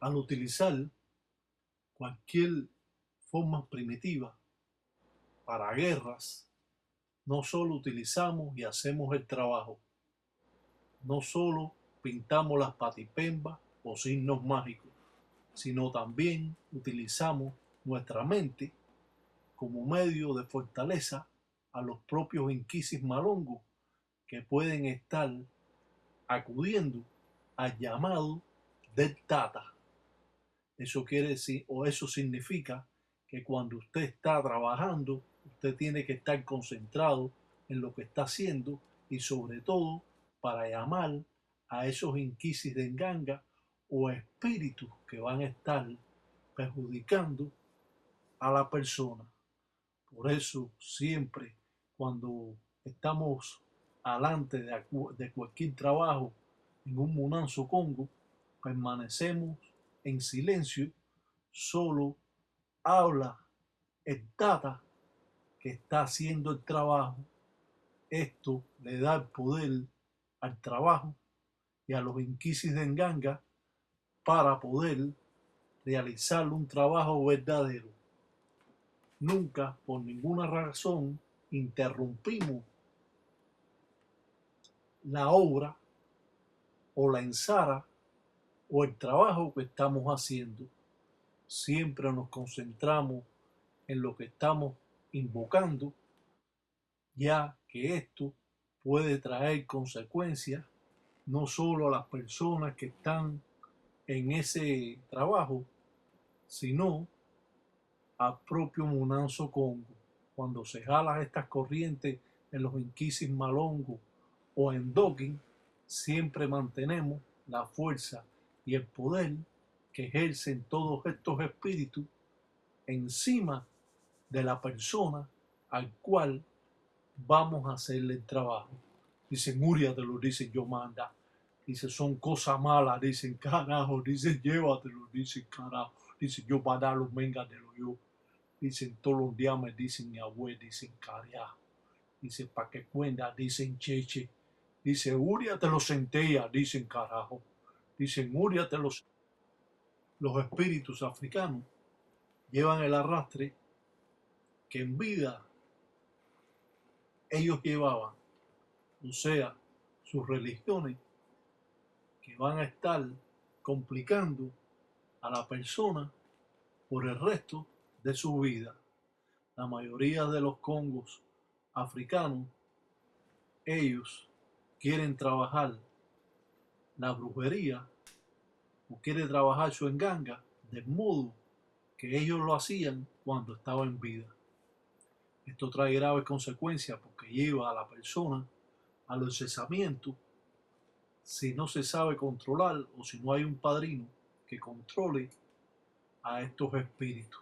Al utilizar cualquier forma primitiva para guerras, no solo utilizamos y hacemos el trabajo, no solo pintamos las patipembas o signos mágicos, sino también utilizamos nuestra mente como medio de fortaleza a los propios inquisis malongos que pueden estar acudiendo al llamado del Tata. Eso quiere decir, o eso significa que cuando usted está trabajando, usted tiene que estar concentrado en lo que está haciendo y sobre todo para llamar a esos inquisis de enganga o espíritus que van a estar perjudicando a la persona. Por eso siempre cuando estamos alante de cualquier trabajo en un Munanzo Congo, permanecemos en silencio, solo habla el Tata que está haciendo el trabajo. Esto le da el poder al trabajo y a los inquisis de enganga para poder realizar un trabajo verdadero. Nunca, por ninguna razón, interrumpimos la obra o la ensara o el trabajo que estamos haciendo. Siempre nos concentramos en lo que estamos invocando, ya que esto puede traer consecuencias no solo a las personas que están en ese trabajo, sino al propio Munanzo Congo. Cuando se jalan estas corrientes en los inquisis malongos o en docking, siempre mantenemos la fuerza y el poder que ejercen todos estos espíritus encima de la persona al cual vamos a hacerle el trabajo. Dicen, Úriatelo, dicen, yo manda. Dice, son cosas malas, dicen, carajo, dicen, llévatelo, dicen, carajo. Dicen, yo para dar los mengatelo yo. Dicen, todos los días me dicen, mi abuelo, dicen, carajo. Dice, pa' que cuenta, dicen, cheche. Dice, Úriatelo centella, dicen, carajo. Dicen, Úriatelo. Los espíritus africanos llevan el arrastre que en vida ellos llevaban, o sea, sus religiones que van a estar complicando a la persona por el resto de su vida. La mayoría de los congos africanos, ellos quieren trabajar la brujería o quieren trabajar su enganga del modo que ellos lo hacían cuando estaba en vida. Esto trae graves consecuencias porque lleva a la persona a los cesamientos si no se sabe controlar o si no hay un padrino que controle a estos espíritus.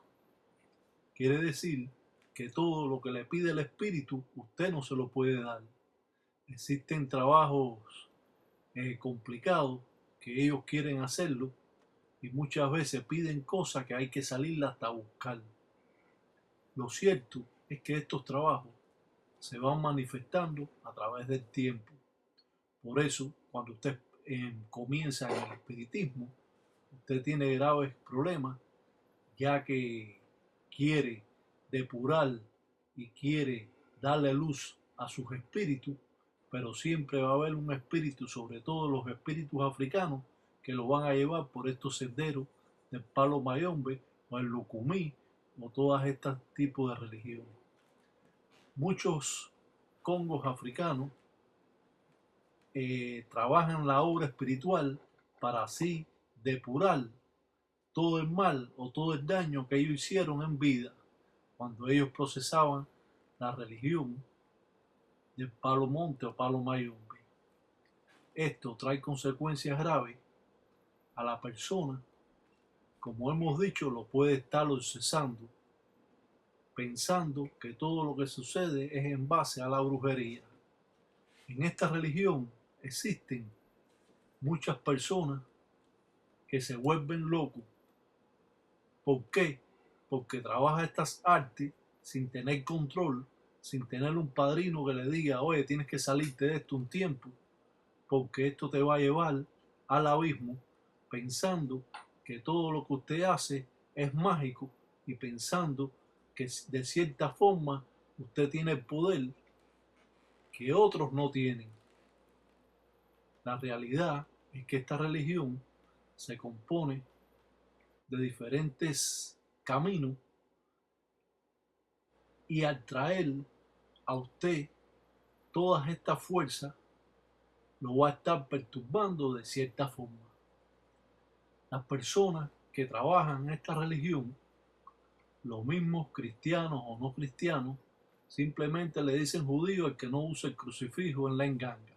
Quiere decir que todo lo que le pide el espíritu usted no se lo puede dar. Existen trabajos complicados que ellos quieren hacerlo y muchas veces piden cosas que hay que salir hasta buscar. Lo cierto es que estos trabajos se van manifestando a través del tiempo. Por eso, cuando usted comienza en el espiritismo, usted tiene graves problemas, ya que quiere depurar y quiere darle luz a sus espíritus, pero siempre va a haber un espíritu, sobre todo los espíritus africanos, que lo van a llevar por estos senderos del palo mayombe o el lucumí o todas estas tipos de religiones. Muchos congos africanos trabajan la obra espiritual para así depurar todo el mal o todo el daño que ellos hicieron en vida cuando ellos procesaban la religión del palo monte o palo mayombe. Esto trae consecuencias graves a la persona, como hemos dicho, lo puede estar cesando, pensando que todo lo que sucede es en base a la brujería. En esta religión existen muchas personas que se vuelven locos. ¿Por qué? Porque trabaja estas artes sin tener control, sin tener un padrino que le diga, oye, tienes que salirte de esto un tiempo, porque esto te va a llevar al abismo, pensando que todo lo que usted hace es mágico y pensando que de cierta forma usted tiene el poder que otros no tienen. La realidad es que esta religión se compone de diferentes caminos y al traer a usted todas estas fuerzas lo va a estar perturbando de cierta forma. Las personas que trabajan en esta religión, los mismos cristianos o no cristianos, simplemente le dicen judío al que no usa el crucifijo en la enganga.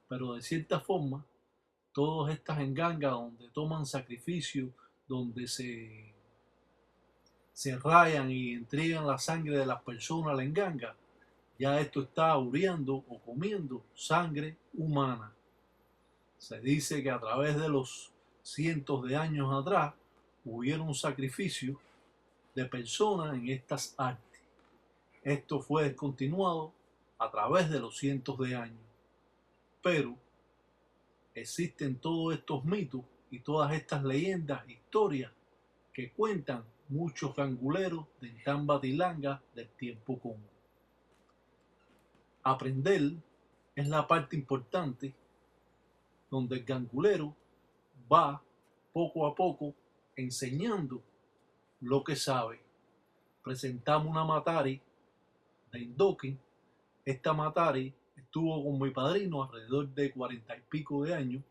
Pero de cierta forma, todas estas engangas donde toman sacrificio, donde se rayan y entregan la sangre de las personas a la enganga, ya esto está auriendo o comiendo sangre humana. Se dice que a través de los cientos de años atrás hubieron sacrificios de personas en estas artes. Esto fue descontinuado a través de los cientos de años. Pero existen todos estos mitos y todas estas leyendas, historias que cuentan muchos ganguleros de Tambatilanga del tiempo Congo. Aprender es la parte importante donde el gangulero va poco a poco enseñando lo que sabe. Presentamos una matari de Indokin. Esta matari estuvo con mi padrino alrededor de 40 y pico de años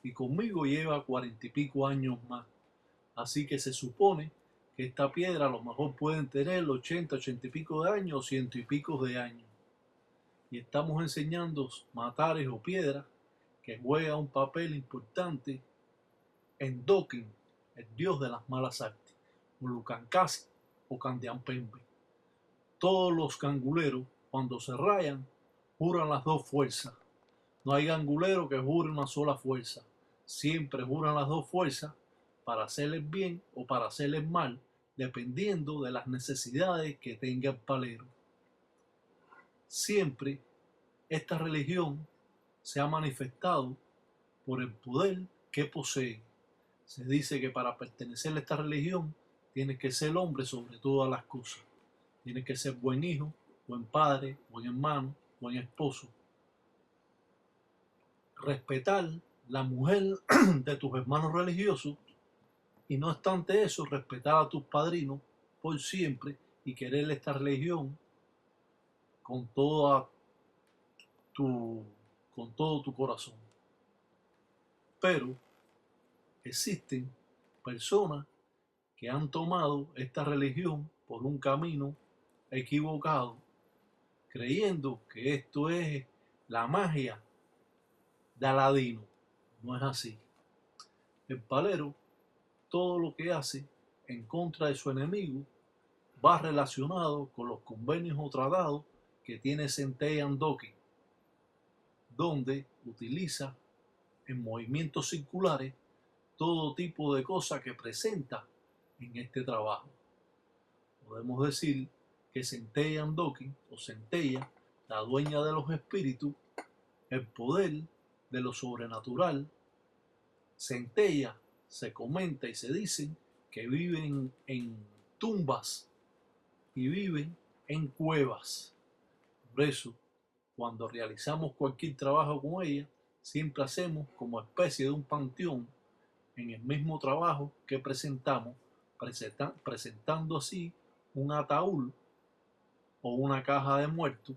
y conmigo lleva 40 y pico años más. Así que se supone que esta piedra a lo mejor pueden tener 80, 80 y pico de años o 100 y pico de años. Y estamos enseñando matares o piedras que juega un papel importante en Dokin, el dios de las malas artes, Mulukankasi o Candiampembe. Todos los ganguleros, cuando se rayan, juran las dos fuerzas. No hay gangulero que jure una sola fuerza. Siempre juran las dos fuerzas para hacerles bien o para hacerles mal, dependiendo de las necesidades que tenga el palero. Siempre esta religión se ha manifestado por el poder que posee. Se dice que para pertenecer a esta religión tienes que ser hombre sobre todas las cosas. Tienes que ser buen hijo, buen padre, buen hermano, buen esposo. Respetar la mujer de tus hermanos religiosos y no obstante eso, respetar a tus padrinos por siempre y querer esta religión con todo tu corazón. Pero existen personas que han tomado esta religión por un camino equivocado, creyendo que esto es la magia de Aladino. No es así. El palero, todo lo que hace en contra de su enemigo, va relacionado con los convenios o tratados que tiene Centella Andoki, donde utiliza en movimientos circulares todo tipo de cosas que presenta en este trabajo. Podemos decir que Centella Andoki o Centella, la dueña de los espíritus, el poder de lo sobrenatural. Centella se comenta y se dice que viven en tumbas y viven en cuevas. Por eso, cuando realizamos cualquier trabajo con ella, siempre hacemos como especie de un panteón en el mismo trabajo que presentamos, presentando así un ataúd o una caja de muertos,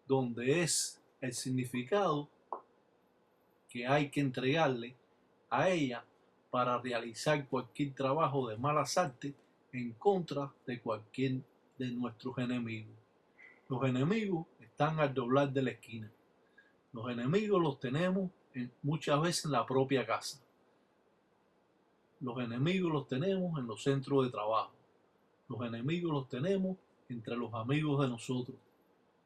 donde es el significado que hay que entregarle a ella para realizar cualquier trabajo de malas artes en contra de cualquier de nuestros enemigos. Los enemigos están al doblar de la esquina. Los enemigos los tenemos muchas veces en la propia casa. Los enemigos los tenemos en los centros de trabajo. Los enemigos los tenemos entre los amigos de nosotros.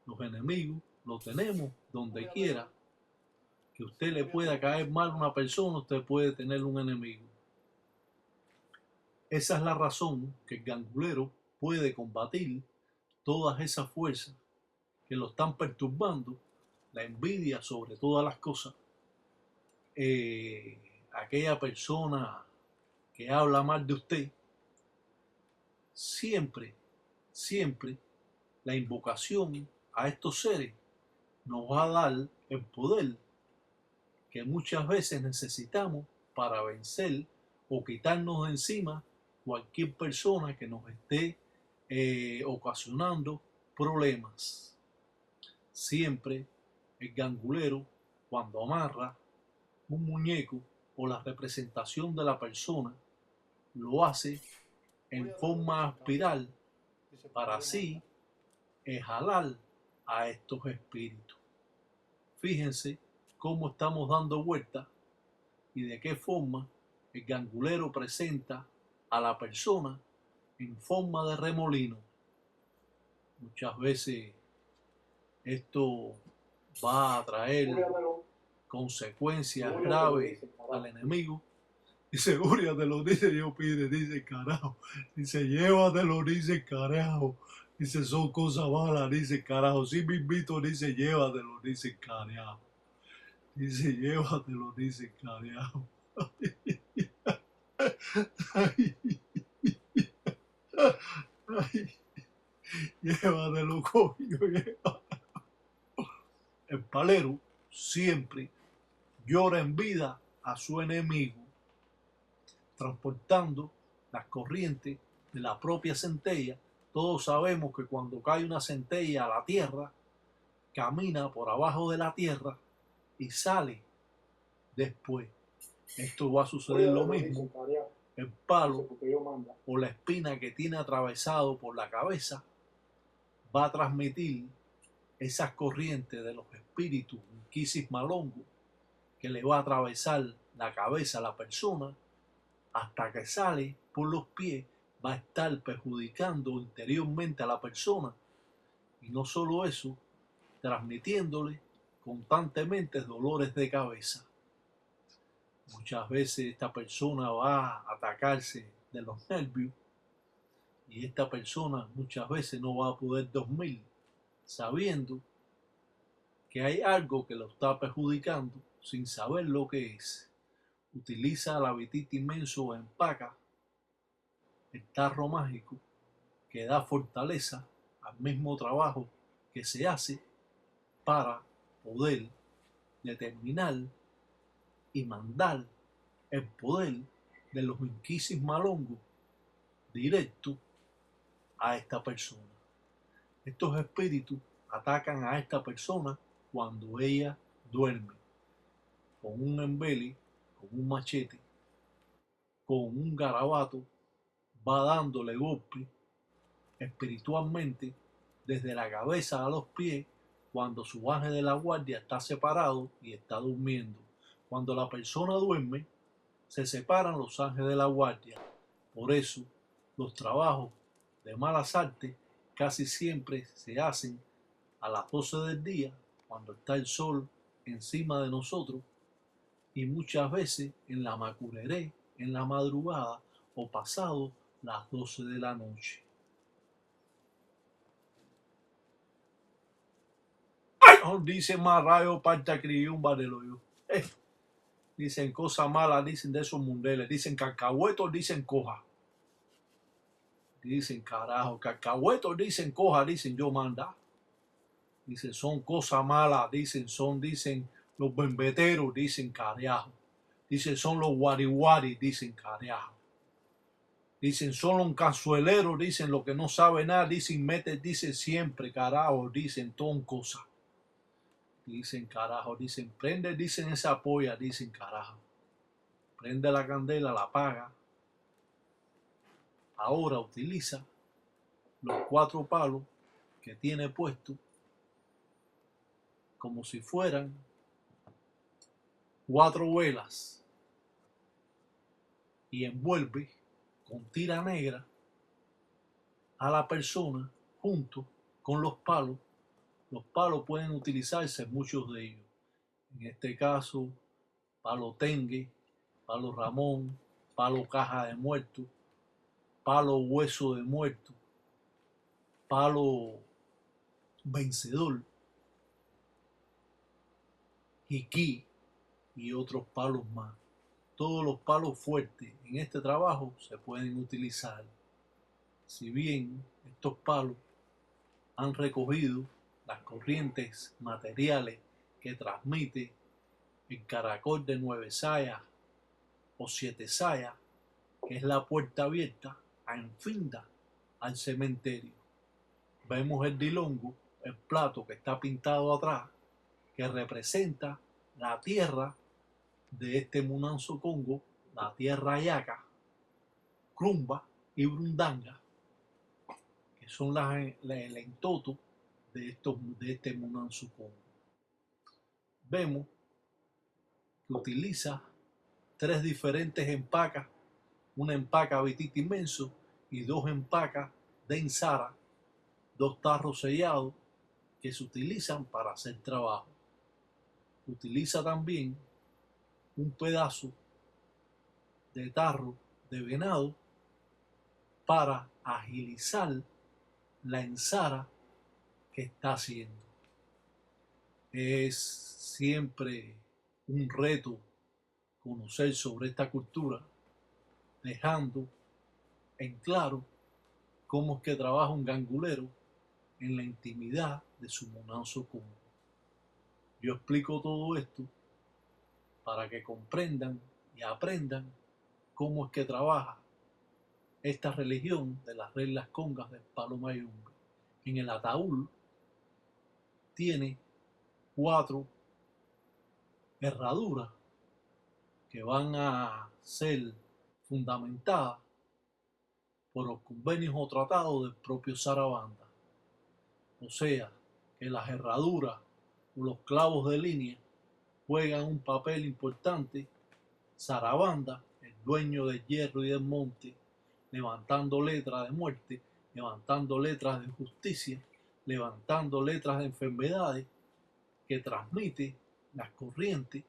Los enemigos los tenemos donde quiera que usted le pueda caer mal a una persona, usted puede tener un enemigo. Esa es la razón que el gangulero puede combatir todas esas fuerzas que lo están perturbando, la envidia sobre todas las cosas. Aquella persona que habla mal de usted, siempre, siempre la invocación a estos seres nos va a dar el poder que muchas veces necesitamos para vencer o quitarnos de encima cualquier persona que nos esté ocasionando problemas. Siempre el gangulero, cuando amarra un muñeco o la representación de la persona, lo hace en forma espiral para así jalar a estos espíritus. Fíjense cómo estamos dando vueltas y de qué forma el gangulero presenta a la persona en forma de remolino. Muchas veces esto va a traer consecuencias graves al enemigo. Dice, lo dice yo pide, dice carajo. Dice, llévatelo, dice carajo. Dice, son cosas malas, dice carajo. Si me invito, dice, llévatelo, dice carajo. Dice, llévatelo, dice carajo. Ay, ay, llévatelo, coño, llévatelo. El palero siempre llora en vida a su enemigo, transportando las corrientes de la propia centella. Todos sabemos que cuando cae una centella a la tierra, camina por abajo de la tierra y sale después. Esto va a suceder lo mismo. El palo o la espina que tiene atravesado por la cabeza va a transmitir esas corrientes de los espíritus, Quisis Malongo, que le va a atravesar la cabeza a la persona hasta que sale por los pies, va a estar perjudicando interiormente a la persona. Y no solo eso, transmitiéndole constantemente dolores de cabeza. Muchas veces esta persona va a atacarse de los nervios y esta persona muchas veces no va a poder dormir sabiendo que hay algo que lo está perjudicando sin saber lo que es. Utiliza la vitita inmenso, empaca el tarro mágico que da fortaleza al mismo trabajo que se hace para poder determinar y mandar el poder de los Inquisis Malongos directo a esta persona. Estos espíritus atacan a esta persona cuando ella duerme, con un embele, con un machete, con un garabato, va dándole golpe espiritualmente desde la cabeza a los pies cuando su ángel de la guardia está separado y está durmiendo. Cuando la persona duerme, se separan los ángeles de la guardia. Por eso, los trabajos de malas artes casi siempre se hacen a las 12 del día, cuando está el sol encima de nosotros, y muchas veces en la macureré, en la madrugada o pasado las 12 de la noche. Dice más rayo parta criumba del hoyo. Dicen cosas malas, dicen de esos mundeles, dicen cacahuetos, dicen coja. Dicen carajo, cacahuetos, dicen coja, dicen yo manda. Dicen son cosas malas, dicen los bembeteros, dicen carajo. Dicen son los guarihuari, dicen carajo. Dicen son los cazueleros, dicen lo que no sabe nada, dicen mete, dicen siempre carajo, dicen ton cosas. Dicen carajo, dicen prende, dicen esa polla, dicen carajo. Prende la candela, la apaga. Ahora utiliza los 4 palos que tiene puesto como si fueran 4 velas y envuelve con tira negra a la persona junto con los palos. Los palos pueden utilizarse muchos de ellos. En este caso, palo tengue, palo ramón, palo caja de muerto, palo hueso de muerto, palo vencedor, jiquí y otros palos más. todos los palos fuertes en este trabajo se pueden utilizar. Si bien estos palos han recogido las corrientes materiales que transmite el caracol de 9 sayas o 7 sayas, que es la puerta abierta a enfinda al cementerio. Vemos el dilongo, el plato que está pintado atrás, que representa la tierra de este Munanso Congo, la tierra Ayaca, Crumba y Brundanga, que son el entoto de este Munanso Congo. Vemos que utiliza 3 diferentes empacas, una empaca Vititi inmenso y 2 empacas de Ensara, 2 tarros sellados que se utilizan para hacer trabajo. Utiliza también un pedazo de tarro de venado para agilizar la ensara que está haciendo. Es siempre un reto conocer sobre esta cultura, dejando en claro cómo es que trabaja un gangulero en la intimidad de su Munanso Congo. Yo explico todo esto para que comprendan y aprendan cómo es que trabaja esta religión de las reglas congas del palo mayombe. En el ataúd tiene 4 herraduras que van a ser fundamentadas por los convenios o tratados del propio Sarabanda. O sea, que las herraduras o los clavos de línea juegan un papel importante. Sarabanda, el dueño del hierro y del monte, levantando letras de muerte, levantando letras de justicia, levantando letras de enfermedades, que transmite las corrientes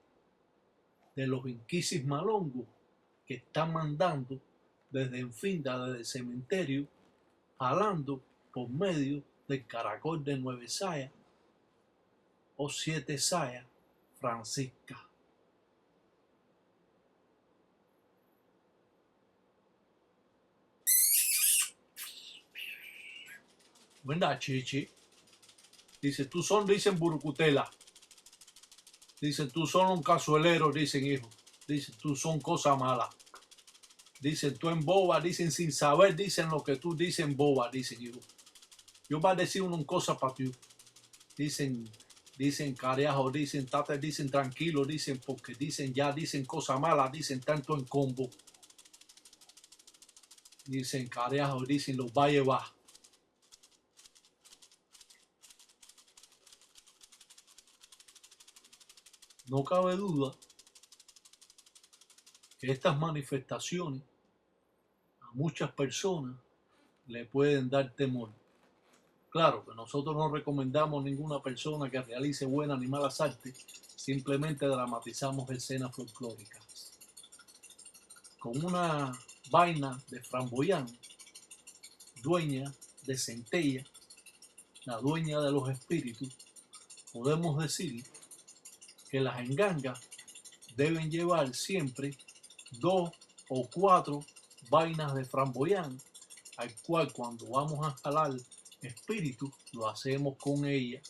de los inquisis malongos que están mandando desde Enfinda, desde el cementerio, jalando por medio del caracol de 9 sayas o 7 sayas francisca. ¿Verdad, Chichi? Dice, tú son, dicen Burucutela. Dicen, tú son un cazuelero, dicen, hijo. Dicen, tú son cosa mala. Dicen, tú en boba, dicen, sin saber, dicen lo que tú dicen boba, dicen, hijo. Yo voy a decir una cosa para ti. Dicen carajo, dicen tate, dicen tranquilo, dicen porque dicen ya, dicen cosa mala, dicen tanto en combo. Dicen carajo, dicen los va a llevar. No cabe duda que estas manifestaciones a muchas personas le pueden dar temor. Claro que nosotros no recomendamos ninguna persona que realice buenas ni malas artes, simplemente dramatizamos escenas folclóricas. Con una vaina de framboyán, dueña de centella, la dueña de los espíritus, podemos decir que las engangas deben llevar siempre 2 o 4 vainas de framboyán, al cual cuando vamos a jalar espíritu lo hacemos con ella.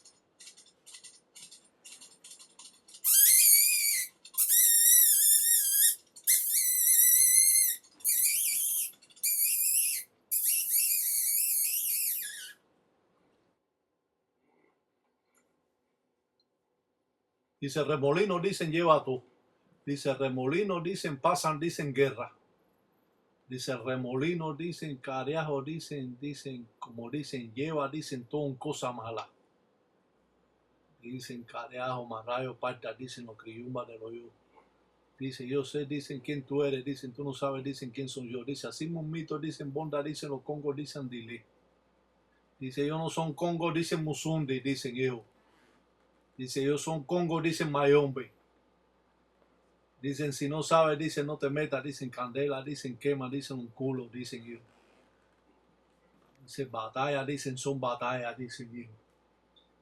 Dice remolino, dicen lleva todo. Dice remolino, dicen pasan, dicen guerra. Dice remolino, dicen carajo, dicen, como dicen lleva, dicen todo un cosa mala. Dicen carajo, marrayo, parta, dicen los criyumbas de los yo. Dice yo sé, dicen quién tú eres, dicen tú no sabes, dicen quién son yo. Dice así mito, dicen bonda, dicen los congos, dicen dile. Dice ellos no son congos, dicen musundi, dicen hijo. Dice ellos son congos, dicen mayombe. Dicen si no sabes, dicen no te metas, dicen candela, dicen quema, dicen un culo, dicen hijo. Dice batalla, dicen son batallas, dicen hijo.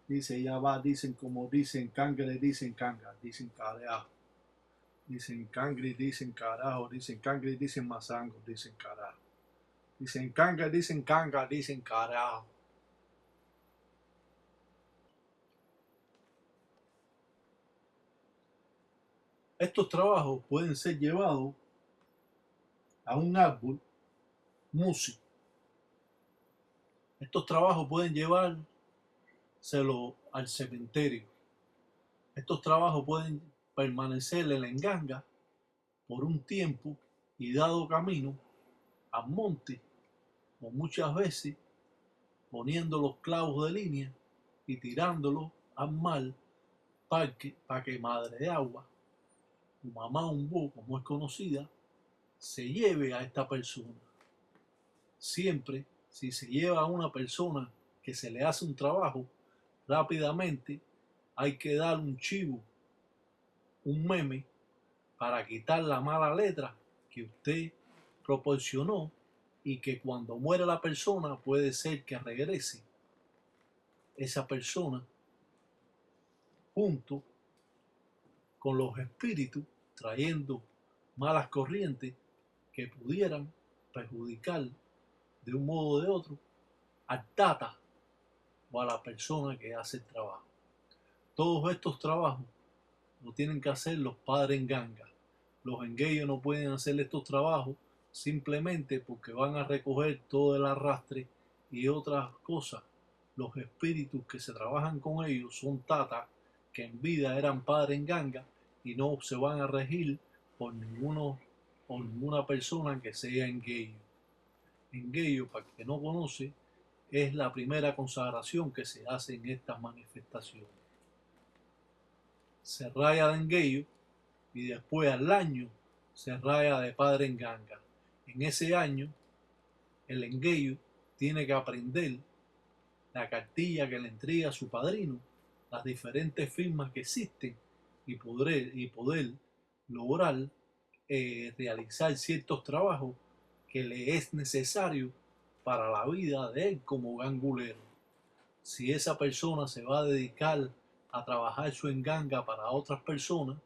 Dice ya va, dicen como dicen cangre, dicen canga, dicen careajo. dicen cangri, dicen carajo, dicen cangri, dicen mazango, dicen carajo. Dicen canga, dicen carajo. Estos trabajos pueden ser llevados a un árbol músico. Estos trabajos pueden llevárselo al cementerio. Estos trabajos pueden permanecer en la enganga por un tiempo y dado camino al monte, o muchas veces poniendo los clavos de línea y tirándolos al mar para que Madre de Agua, o Mamá Umbó, como es conocida, se lleve a esta persona. Siempre, si se lleva a una persona que se le hace un trabajo, rápidamente hay que dar un chivo, un meme, para quitar la mala letra que usted proporcionó y que cuando muere la persona puede ser que regrese esa persona junto con los espíritus trayendo malas corrientes que pudieran perjudicar de un modo o de otro al tata o a la persona que hace el trabajo. Todos estos trabajos lo tienen que hacer los padres en ganga. Los engueyos no pueden hacer estos trabajos simplemente porque van a recoger todo el arrastre y otras cosas. Los espíritus que se trabajan con ellos son tatas que en vida eran padres en ganga y no se van a regir por ninguna persona que sea engueyo. Engueyo, para el que no conoce, es la primera consagración que se hace en estas manifestaciones. Se raya de engueyo y después al año se raya de padre en ganga. En ese año el engueyo tiene que aprender la cartilla que le entrega a su padrino, las diferentes firmas que existen y poder lograr realizar ciertos trabajos que le es necesario para la vida de él como gangulero. Si esa persona se va a dedicar a trabajar su enganga para otras personas,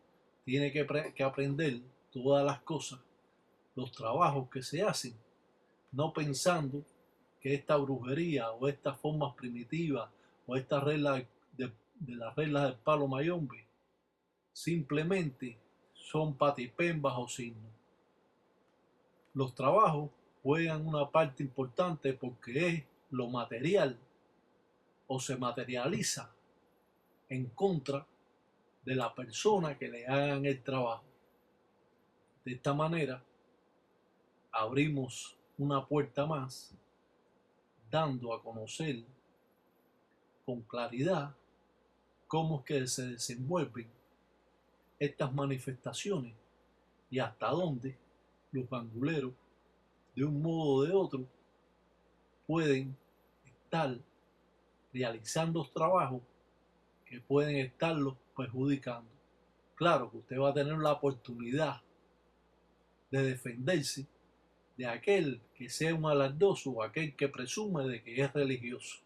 tiene que aprender todas las cosas, los trabajos que se hacen, no pensando que esta brujería o estas formas primitivas o estas reglas de las reglas del palo mayombe simplemente son patipén bajo signo. Los trabajos juegan una parte importante porque es lo material o se materializa en contra de la persona que le hagan el trabajo. De esta manera abrimos una puerta más, dando a conocer con claridad cómo es que se desenvuelven estas manifestaciones y hasta dónde los ganguleros, de un modo o de otro, pueden estar realizando trabajos que pueden estarlos perjudicando. Claro que usted va a tener la oportunidad de defenderse de aquel que sea un alardoso o aquel que presume de que es religioso.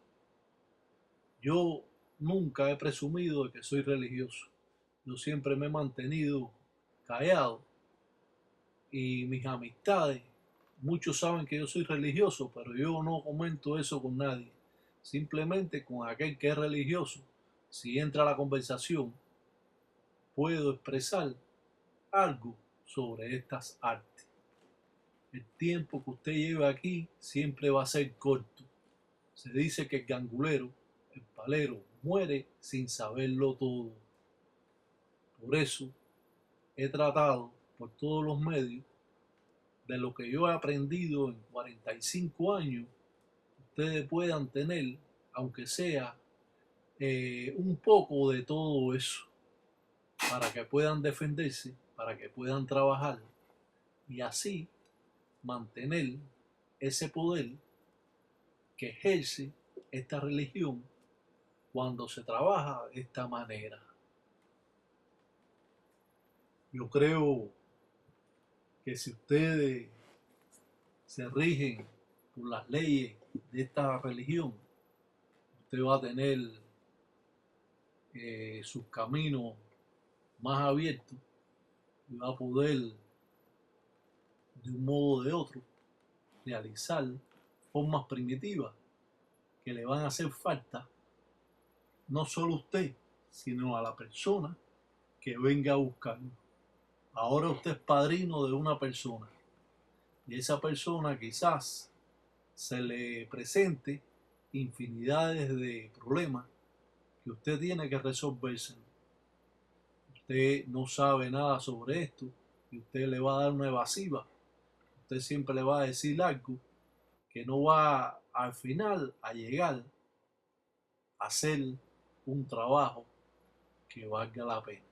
Yo nunca he presumido de que soy religioso. Yo siempre me he mantenido callado y mis amistades, muchos saben que yo soy religioso, pero yo no comento eso con nadie. Simplemente con aquel que es religioso, si entra a la conversación, puedo expresar algo sobre estas artes. El tiempo que usted lleve aquí siempre va a ser corto. Se dice que el gangulero, el palero, muere sin saberlo todo. Por eso he tratado por todos los medios de lo que yo he aprendido en 45 años, ustedes puedan tener, aunque sea un poco de todo eso, para que puedan defenderse, para que puedan trabajar y así mantener ese poder que ejerce esta religión cuando se trabaja de esta manera. Yo creo que si ustedes se rigen por las leyes de esta religión, usted va a tener sus caminos más abiertos y va a poder, de un modo o de otro, realizar formas primitivas que le van a hacer falta no solo a usted, sino a la persona que venga a buscarlo. Ahora usted es padrino de una persona y esa persona quizás se le presente infinidades de problemas que usted tiene que resolverse. Usted no sabe nada sobre esto y usted le va a dar una evasiva. Usted siempre le va a decir algo que no va al final a llegar a hacer un trabajo que valga la pena.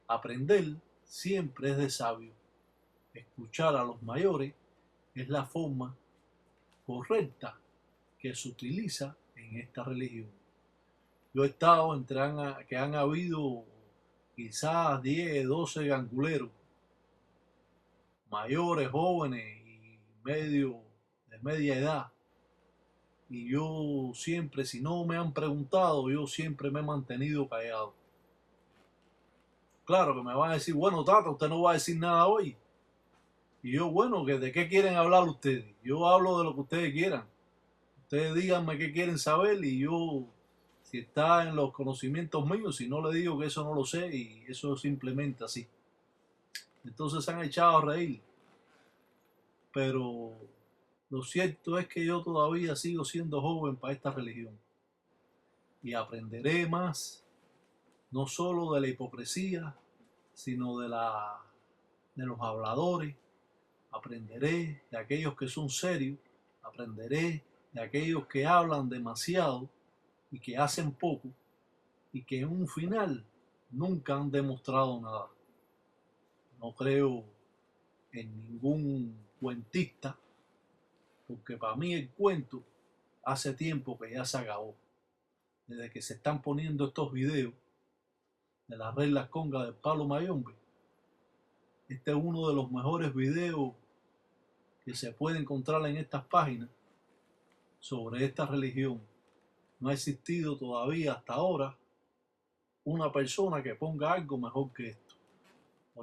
Aprender siempre es de sabio. Escuchar a los mayores es la forma correcta que se utiliza en esta religión. Yo he estado entre que han habido quizás 10, 12 ganguleros, mayores, jóvenes y de media edad. Y yo siempre, si no me han preguntado, yo siempre me he mantenido callado. Claro que me van a decir, bueno, Tata, usted no va a decir nada hoy. Y yo, bueno, ¿de qué quieren hablar ustedes? Yo hablo de lo que ustedes quieran. Ustedes díganme qué quieren saber y yo, si está en los conocimientos míos, si no le digo que eso no lo sé y eso es simplemente así. Entonces se han echado a reír. Pero lo cierto es que yo todavía sigo siendo joven para esta religión. Y aprenderé más, no solo de la hipocresía, sino de los habladores. Aprenderé de aquellos que son serios. Aprenderé de aquellos que hablan demasiado y que hacen poco y que en un final nunca han demostrado nada. No creo en ningún cuentista, porque para mí el cuento hace tiempo que ya se acabó. Desde que se están poniendo estos videos de las reglas congas del Palo Mayombe, este es uno de los mejores videos que se puede encontrar en estas páginas sobre esta religión. No ha existido todavía hasta ahora una persona que ponga algo mejor que esto.